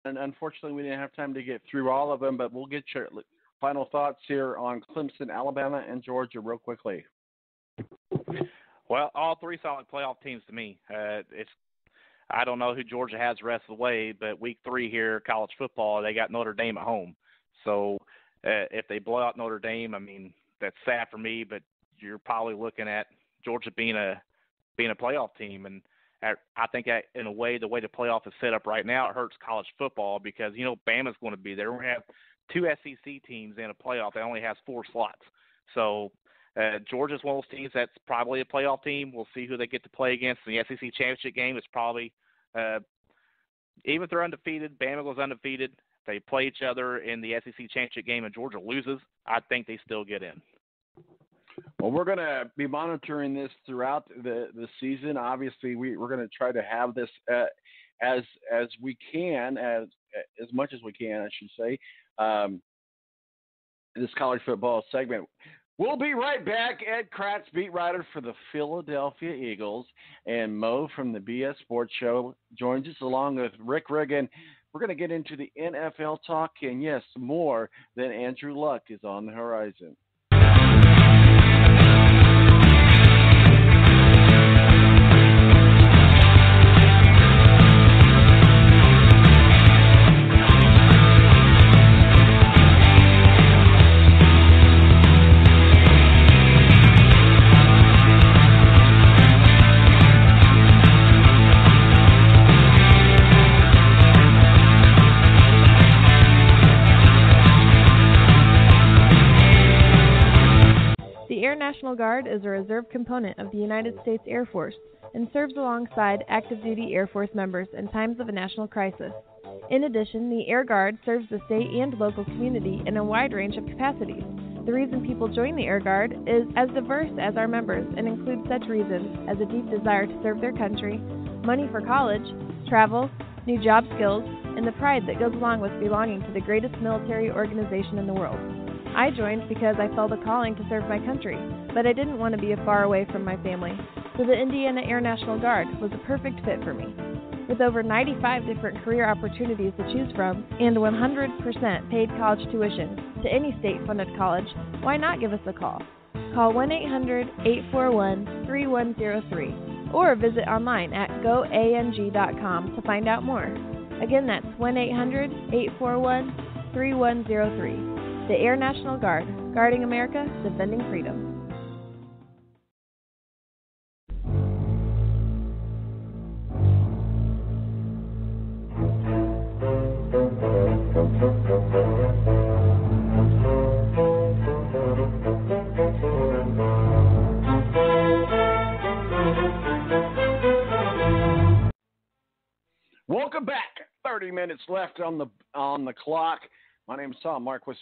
and unfortunately we didn't have time to get through all of them, but we'll get your final thoughts here on Clemson, Alabama, and Georgia real quickly. Well, all three solid playoff teams to me. I don't know who Georgia has the rest of the way, but week 3 here, college football, they got Notre Dame at home. So if they blow out Notre Dame, I mean, that's sad for me, but you're probably looking at Georgia being a playoff team. And I think that in a way, the way the playoff is set up right now, it hurts college football because, Bama's going to be there. We're going to have 2 SEC teams in a playoff that only has 4 slots. So Georgia's one of those teams that's probably a playoff team. We'll see who they get to play against. The SEC championship game is probably, even if they're undefeated, Bama goes undefeated. If they play each other in the SEC championship game and Georgia loses, I think they still get in. Well, we're going to be monitoring this throughout the season. Obviously, we're going to try to have this as we can, as much as we can, I should say, this college football segment. We'll be right back. Ed Kracz, beat writer for the Philadelphia Eagles, and Mo from the BS Sports Show joins us along with Rick Riggin. We're going to get into the NFL talk, and yes, more than Andrew Luck is on the horizon. National Guard is a reserve component of the United States Air Force and serves alongside active duty Air Force members in times of a national crisis. In addition, the Air Guard serves the state and local community in a wide range of capacities. The reason people join the Air Guard is as diverse as our members and includes such reasons as a deep desire to serve their country, money for college, travel, new job skills, and the pride that goes along with belonging to the greatest military organization in the world. I joined because I felt a calling to serve my country, but I didn't want to be far away from my family, so the Indiana Air National Guard was a perfect fit for me. With over 95 different career opportunities to choose from and 100% paid college tuition to any state-funded college, why not give us a call? Call 1-800-841-3103 or visit online at goang.com to find out more. Again, that's 1-800-841-3103. The Air National Guard, guarding America, defending freedom. Welcome back. 30 minutes left on the clock. My name is Tom Marquis,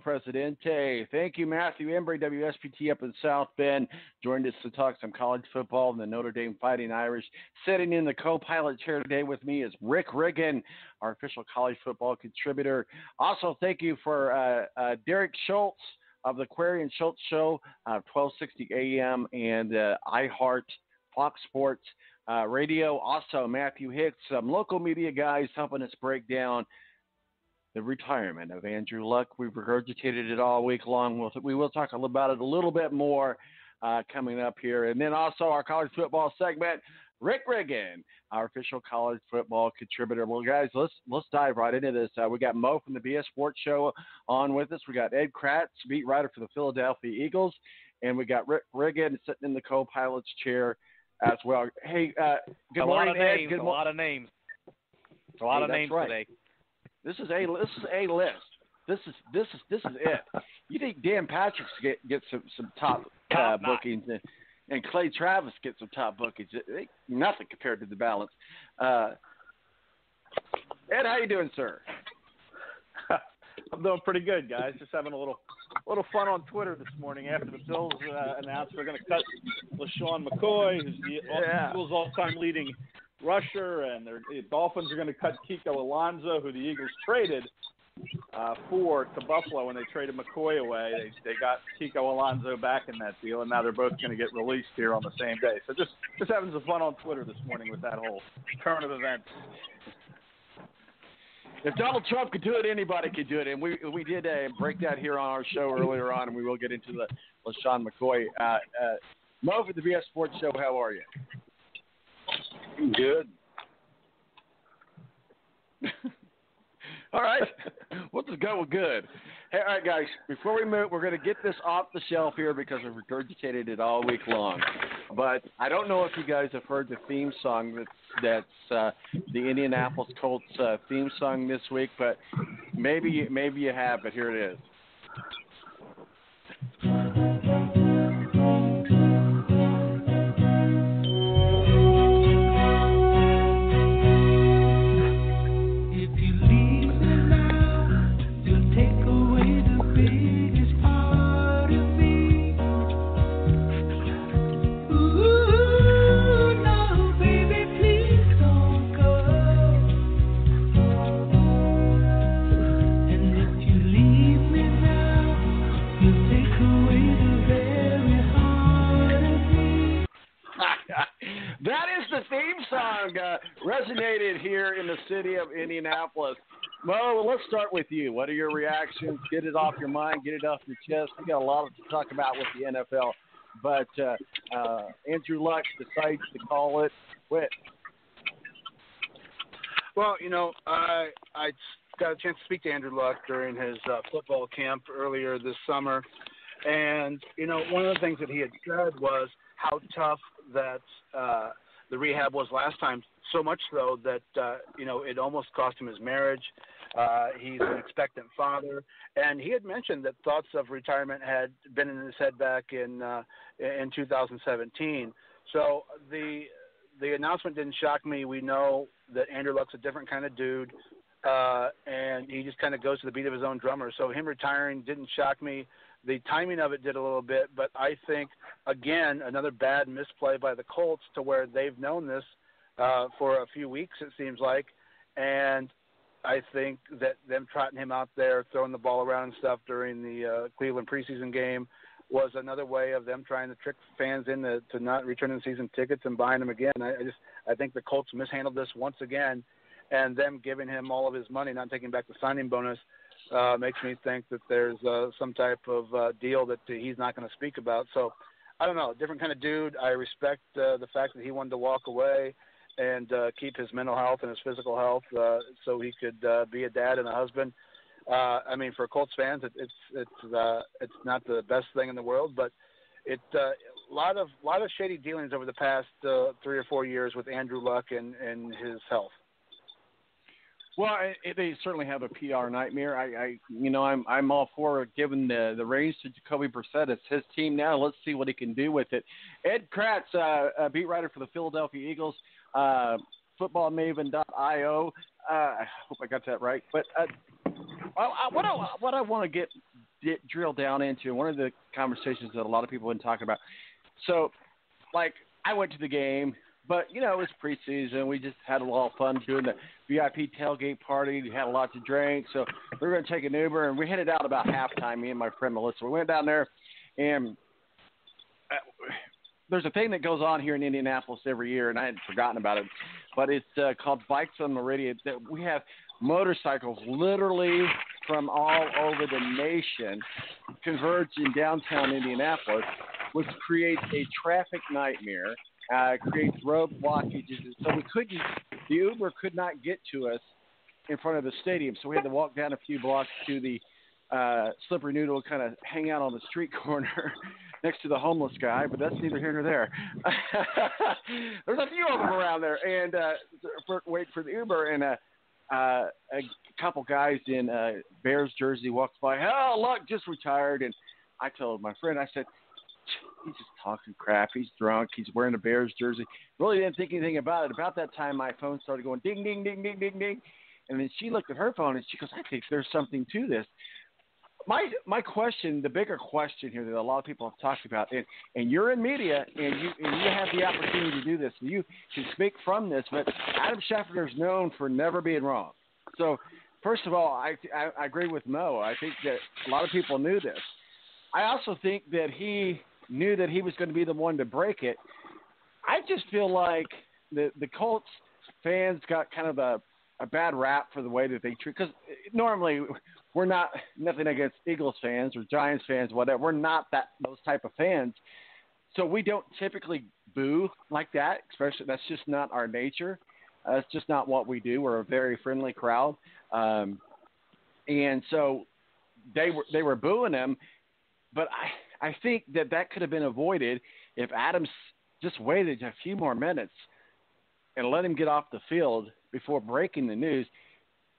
Presidente. Thank you, Matthew Embury, WSPT up in South Bend. Joined us to talk some college football and the Notre Dame Fighting Irish. Sitting in the co-pilot chair today with me is Rick Riggin, our official college football contributor. Also, thank you for Derek Schultz of the Query and Schultz Show, 1260 AM and iHeart, Fox Sports Radio. Also, Matthew Hicks, some local media guys helping us break down the retirement of Andrew Luck. We've regurgitated it all week long. We will talk about it a little bit more coming up here. And then also our college football segment, Rick Riggin, our official college football contributor. Well, guys, let's dive right into this. We got Mo from the BS Sports Show on with us. We got Ed Kracz, beat writer for the Philadelphia Eagles. And we got Rick Riggin sitting in the co-pilot's chair as well. Hey, good morning, Ed. A lot of names. A lot of names right. Today. This is a list. This is it. You think Dan Patrick's get some top bookings, and Clay Travis get some top bookings? Nothing compared to the balance. Ed, how you doing, sir? I'm doing pretty good, guys. Just having a little fun on Twitter this morning after the Bills announced they're going to cut LaShawn McCoy, who's the Eagles' all-time leading rusher, and the Dolphins are going to cut Kiko Alonso, who the Eagles traded to Buffalo when they traded McCoy away. They got Kiko Alonso back in that deal, and now they're both going to get released here on the same day. So just having some fun on Twitter this morning with that whole turn of events. If Donald Trump could do it, anybody could do it. And we did break that here on our show earlier on, and we will get into the LaShawn McCoy. Mo for the BS Sports Show, how are you? Good. All right. We'll just go with good. Hey, all right, guys, before we move, we're going to get this off the shelf here because I've regurgitated it all week long. But I don't know if you guys have heard the theme song that's the Indianapolis Colts theme song this week, but maybe you have, but here it is. Resonated here in the city of Indianapolis. Mo, let's start with you. What are your reactions? Get it off your mind. Get it off your chest. We got a lot to talk about with the NFL, but Andrew Luck decides to call it quit. Well, I got a chance to speak to Andrew Luck during his football camp earlier this summer, and one of the things that he had said was how tough that the rehab was last time. So much so that, it almost cost him his marriage. He's an expectant father. And he had mentioned that thoughts of retirement had been in his head back in 2017. So the announcement didn't shock me. We know that Andrew Luck's a different kind of dude, and he just kind of goes to the beat of his own drummer. So him retiring didn't shock me. The timing of it did a little bit, but I think, again, another bad misplay by the Colts to where they've known this for a few weeks, it seems like, and I think that them trotting him out there, throwing the ball around and stuff during the Cleveland preseason game was another way of them trying to trick fans into not returning season tickets and buying them again. I think the Colts mishandled this once again, and them giving him all of his money, not taking back the signing bonus, makes me think that there's some type of deal that he's not going to speak about. So I don't know, different kind of dude. I respect the fact that he wanted to walk away and keep his mental health and his physical health so he could be a dad and a husband. For Colts fans, it's not the best thing in the world, but it's a lot of shady dealings over the past 3 or 4 years with Andrew Luck and his health. Well, they certainly have a PR nightmare. I'm all for giving the reins to Jacoby Brissett. It's his team now. Let's see what he can do with it. Ed Kracz, beat writer for the Philadelphia Eagles, footballmaven.io. I hope I got that right. But what I want to get drill down into, one of the conversations that a lot of people have been talking about. So, I went to the game. But, it was preseason. We just had a lot of fun doing the VIP tailgate party. We had a lot to drink. So we were going to take an Uber, and we headed out about halftime, me and my friend Melissa. We went down there, and there's a thing that goes on here in Indianapolis every year, and I had forgotten about it. But it's called Bikes on Meridian. We have motorcycles literally from all over the nation converge in downtown Indianapolis, which creates a traffic nightmare. Creates road blockages, so the Uber could not get to us in front of the stadium, so we had to walk down a few blocks to the Slippery Noodle, kind of hang out on the street corner next to the homeless guy, but that's neither here nor there. There's a few of them around there, and wait for the Uber, and a couple guys in Bears jersey walks by. Oh, Luck just retired, and I told my friend, I said, he's just talking crap. He's drunk. He's wearing a Bears jersey. Really didn't think anything about it. About that time, my phone started going ding, ding, ding, ding, ding, ding. And then she looked at her phone, and she goes, I think there's something to this. My question, the bigger question here that a lot of people have talked about, and you're in media, and you have the opportunity to do this. You can speak from this, but Adam Schefter is known for never being wrong. So, first of all, I agree with Mo. I think that a lot of people knew this. I also think that he knew that he was going to be the one to break it. I just feel like the Colts fans got kind of a bad rap for the way that they treat. Because normally we're not nothing against Eagles fans or Giants fans, whatever. We're not those type of fans, so we don't typically boo like that. Especially that's just not our nature. It's just not what we do. We're a very friendly crowd, and so they were booing him. But I think that could have been avoided if Adams just waited a few more minutes and let him get off the field before breaking the news.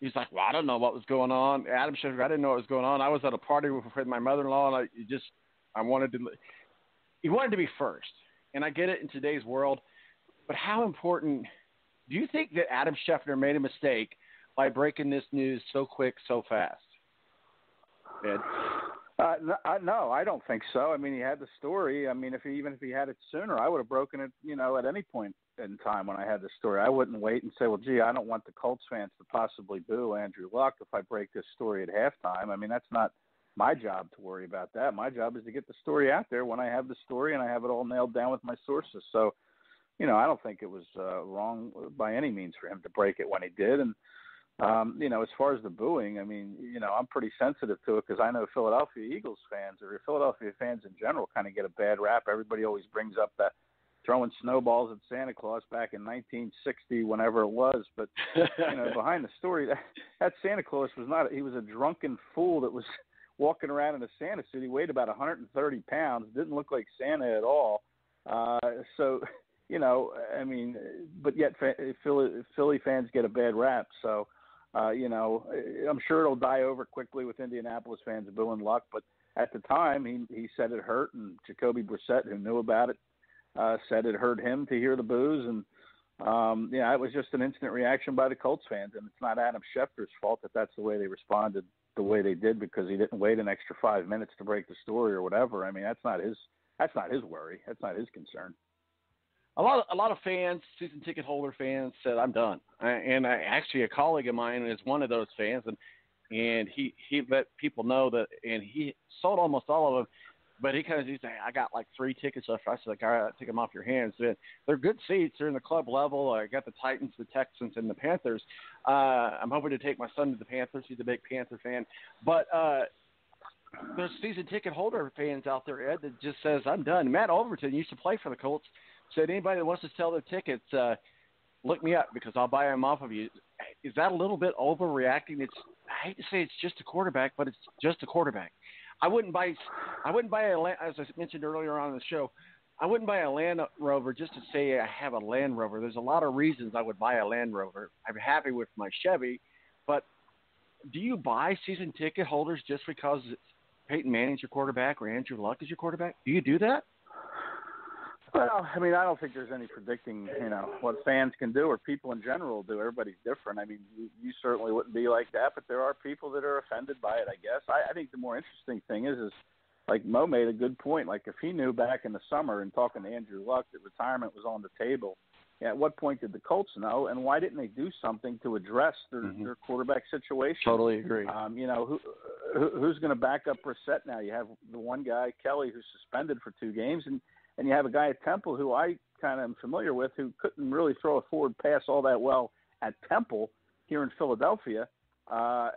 He's like, well, I don't know what was going on. Adam Schefter, I didn't know what was going on. I was at a party with my mother-in-law, and he wanted to be first. And I get it in today's world, but how important do you think that Adam Schefter made a mistake by breaking this news so quick, so fast? Ed? No, I don't think so. I mean, he had the story. I mean, even if he had it sooner, I would have broken it, at any point in time when I had the story. I wouldn't wait and say, well, gee, I don't want the Colts fans to possibly boo Andrew Luck if I break this story at halftime. I mean, that's not my job to worry about that. My job is to get the story out there when I have the story and I have it all nailed down with my sources. So, I don't think it was wrong by any means for him to break it when he did. And, as far as the booing, I mean, I'm pretty sensitive to it because I know Philadelphia Eagles fans or Philadelphia fans in general kind of get a bad rap. Everybody always brings up that throwing snowballs at Santa Claus back in 1960, whenever it was. But, behind the story, that Santa Claus he was a drunken fool that was walking around in a Santa suit. He weighed about 130 pounds, didn't look like Santa at all. But yet Philly fans get a bad rap. So, I'm sure it'll die over quickly with Indianapolis fans booing Luck. But at the time, he said it hurt, and Jacoby Brissett, who knew about it, said it hurt him to hear the boos. And, it was just an instant reaction by the Colts fans. And it's not Adam Schefter's fault that that's the way they responded the way they did because he didn't wait an extra 5 minutes to break the story or whatever. I mean, that's not his worry. That's not his concern. A lot of fans, season ticket holder fans, said I'm done. Actually, a colleague of mine is one of those fans, and he let people know that, and he sold almost all of them. But he said, I got like 3 tickets left. I said, all right, take them off your hands. They're good seats. They're in the club level. I got the Titans, the Texans, and the Panthers. I'm hoping to take my son to the Panthers. He's a big Panther fan. But there's season ticket holder fans out there, Ed, that just says I'm done. Matt Overton used to play for the Colts. Said anybody that wants to sell their tickets, look me up because I'll buy them off of you. Is that a little bit overreacting? I hate to say it's just a quarterback, but it's just a quarterback. I wouldn't buy as I mentioned earlier on in the show, I wouldn't buy a Land Rover just to say I have a Land Rover. There's a lot of reasons I would buy a Land Rover. I'm happy with my Chevy, but do you buy season ticket holders just because Peyton Manning's your quarterback or Andrew Luck is your quarterback? Do you do that? Well, I mean, I don't think there's any predicting, what fans can do or people in general do. Everybody's different. I mean, you certainly wouldn't be like that, but there are people that are offended by it, I guess. I think the more interesting thing is like Mo made a good point. Like if he knew back in the summer and talking to Andrew Luck that retirement was on the table, at what point did the Colts know, and why didn't they do something to address their quarterback situation? Totally agree. Who's going to back up Brissett now? You have the one guy, Kelly, who's suspended for 2 games, and you have a guy at Temple who I kind of am familiar with who couldn't really throw a forward pass all that well at Temple here in Philadelphia. I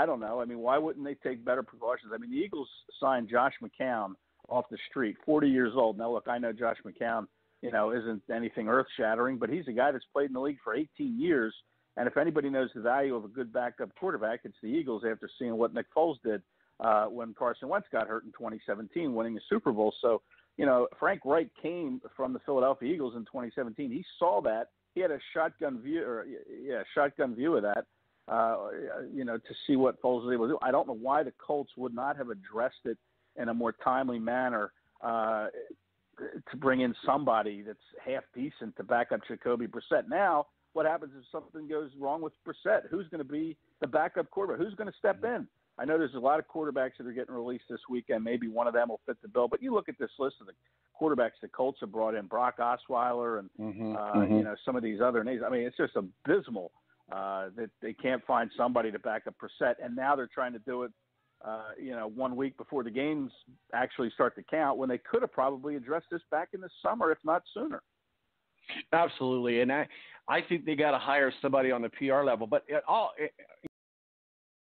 don't know. I mean, why wouldn't they take better precautions? I mean, the Eagles signed Josh McCown off the street, 40 years old. Now, look, I know Josh McCown, isn't anything earth-shattering, but he's a guy that's played in the league for 18 years. And if anybody knows the value of a good backup quarterback, it's the Eagles after seeing what Nick Foles did when Carson Wentz got hurt in 2017, winning the Super Bowl. So, Frank Reich came from the Philadelphia Eagles in 2017. He saw that. He had a shotgun view of that, to see what Foles was able to do. I don't know why the Colts would not have addressed it in a more timely manner to bring in somebody that's half decent to back up Jacoby Brissett. Now, what happens if something goes wrong with Brissett? Who's going to be the backup quarterback? Who's going to step in? I know there's a lot of quarterbacks that are getting released this weekend. Maybe one of them will fit the bill. But you look at this list of the quarterbacks the Colts have brought in, Brock Osweiler and, some of these other names. I mean, it's just abysmal that they can't find somebody to back up Brissett. And now they're trying to do it, 1 week before the games actually start to count when they could have probably addressed this back in the summer, if not sooner. Absolutely, and I think they got to hire somebody on the PR level. But